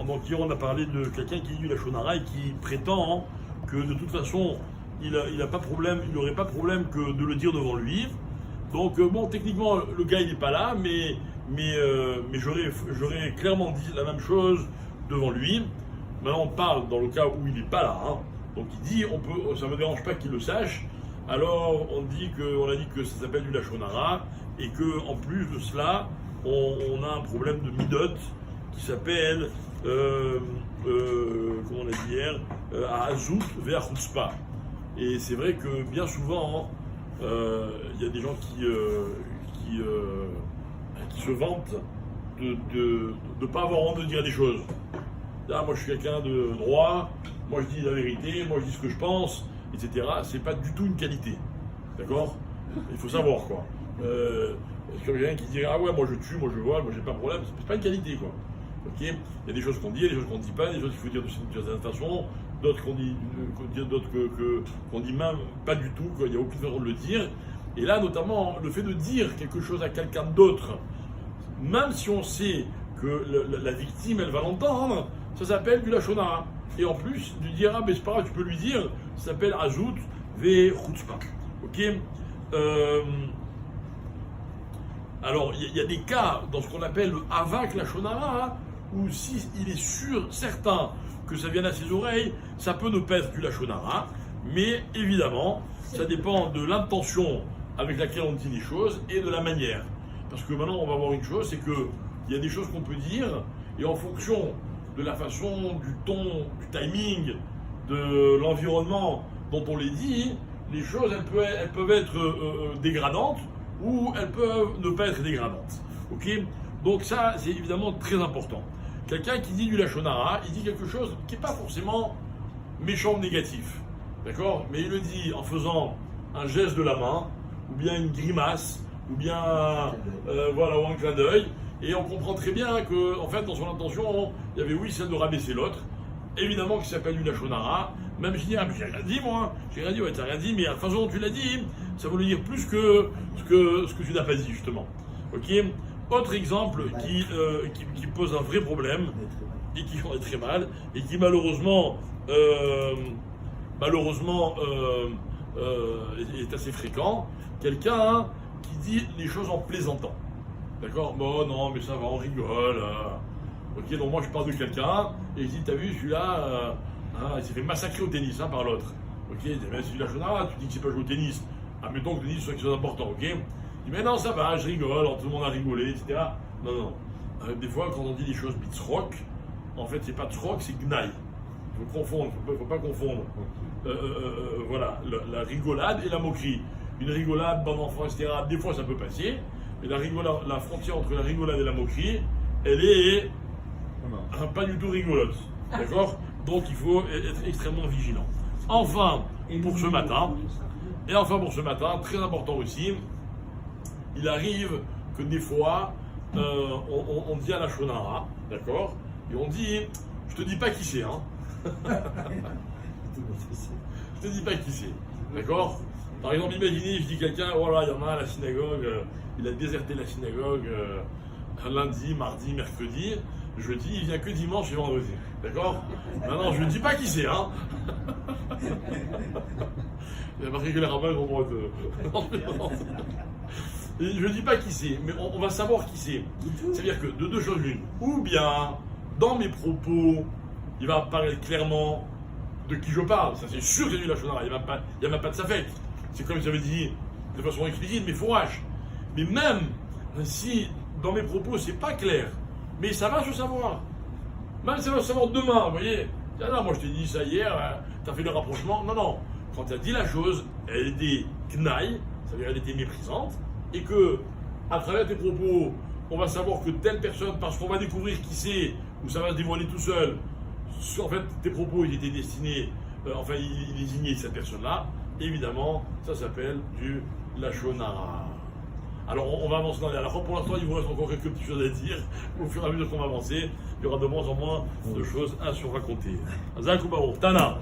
Donc hier on a parlé de quelqu'un qui dit du Lachon Hara et qui prétend que de toute façon il a pas problème, il n'aurait pas de problème que de le dire devant lui. Donc bon, techniquement le gars il n'est pas là, mais j'aurais clairement dit la même chose devant lui. Maintenant on parle dans le cas où il n'est pas là, hein. Donc il dit ça ne me dérange pas qu'il le sache. Alors on a dit que ça s'appelle du Lachon Hara et que en plus de cela on a un problème de midot qui s'appelle comment on a dit hier, Azout vers Chutzpah. Et c'est vrai que bien souvent, il y a des gens qui se vantent de ne pas avoir honte de dire des choses. Là, moi je suis quelqu'un de droit, moi je dis la vérité, moi je dis ce que je pense, etc. C'est pas du tout une qualité. D'accord ? Il faut savoir quoi. Est-ce qu'il y a quelqu'un qui dit ah ouais, moi je tue, moi je vole, moi j'ai pas de problème, c'est pas une qualité quoi. Ok, il y a des choses qu'on dit, il y a des choses qu'on ne dit pas, des choses qu'il faut dire de certaine façon, d'autres qu'on dit, qu'on dit même pas du tout, qu'il n'y a aucune façon de le dire. Et là, notamment, le fait de dire quelque chose à quelqu'un d'autre, même si on sait que la victime, elle va l'entendre, ça s'appelle du Lachon Hara. Et en plus, de dire ah mais c'est pas grave, tu peux lui dire, ça s'appelle Azout ve Chutzpah. Ok. Alors, il y a des cas dans ce qu'on appelle le Havak Lachon Hara, hein, où si il est sûr, certain que ça vienne à ses oreilles, ça peut ne pas être du Lachon Hara, mais évidemment, ça dépend de l'intention avec laquelle on dit les choses et de la manière. Parce que maintenant, on va voir une chose, c'est qu'il y a des choses qu'on peut dire, et en fonction de la façon, du ton, du timing, de l'environnement dont on les dit, les choses, elles peuvent être dégradantes, ou elles peuvent ne pas être dégradantes. Ok ? Donc ça, c'est évidemment très important. Quelqu'un qui dit du Lachon Hara, il dit quelque chose qui n'est pas forcément méchant ou négatif. D'accord ? Mais il le dit en faisant un geste de la main, ou bien une grimace, ou bien voilà, ou un clin d'œil. Et on comprend très bien que, en fait, dans son intention, il y avait oui, celle de rabaisser l'autre. Évidemment qu'il s'appelle du Lachon Hara. Même je dis, ah, mais j'ai rien dit moi, j'ai rien dit, ouais, t'as rien dit, mais la façon dont tu l'as dit, ça veut dire plus que ce que tu n'as pas dit, justement. Ok ? Autre exemple qui pose un vrai problème, et qui en est très mal, et qui malheureusement est assez fréquent, quelqu'un qui dit les choses en plaisantant. D'accord ? Bon, non, mais ça va, on rigole. Ok, donc moi je parle de quelqu'un, et je dis, t'as vu, celui-là, il s'est fait massacrer au tennis par l'autre. Ok, mais c'est du Lachon Hara, tu dis qu'il ne sait pas jouer au tennis. Admettons que le tennis soit quelque chose d'important, ok ? Il dit, mais non, ça va, je rigole, tout le monde a rigolé, etc. Non. Des fois, quand on dit des choses bitzrock, en fait, c'est pas tzrock, c'est gnaï. Il faut pas confondre. Voilà, la rigolade et la moquerie. Une rigolade, bon enfant, etc., des fois ça peut passer, mais la frontière entre la rigolade et la moquerie, elle est pas du tout rigolote. D'accord ? Donc il faut être extrêmement vigilant. Enfin, pour ce matin, très important aussi, il arrive que des fois, on dit à la Lachon Hara, d'accord ? Et on dit, je te dis pas qui c'est, hein. Je te dis pas qui c'est, d'accord ? Par exemple, imaginez, je dis quelqu'un, voilà, il y en a à la synagogue, il a déserté la synagogue lundi, mardi, mercredi, jeudi, il vient que dimanche et vendredi, d'accord ? Non, je ne dis pas qui c'est, hein. Il a marqué que les rabbins vont être... Je ne dis pas qui c'est, mais on va savoir qui c'est. C'est-à-dire que de deux choses l'une, ou bien, dans mes propos, il va apparaître clairement de qui je parle, ça c'est sûr que c'est du Lachon Hara, il n'y a même pas de safek. C'est comme si j'avais dit de façon explicite, mais fourrage. Mais même si dans mes propos c'est pas clair, mais ça va se savoir. Même ça va se savoir demain, vous voyez. Ah non, moi je t'ai dit ça hier, t'as fait le rapprochement. Non. Quand tu as dit la chose, elle était knaï, ça veut dire elle était méprisante, et que à travers tes propos, on va savoir que telle personne, parce qu'on va découvrir qui c'est, ou ça va se dévoiler tout seul, en fait tes propos ils étaient destinés, ils désignaient cette personne-là, évidemment, ça s'appelle du Lachon Hara. Alors on va avancer dans les halachot. Pour l'instant, il vous reste encore quelques petites choses à dire. Au fur et à mesure qu'on va avancer, il y aura de moins en moins de choses à se raconter. Azak ou Baruch, Tana.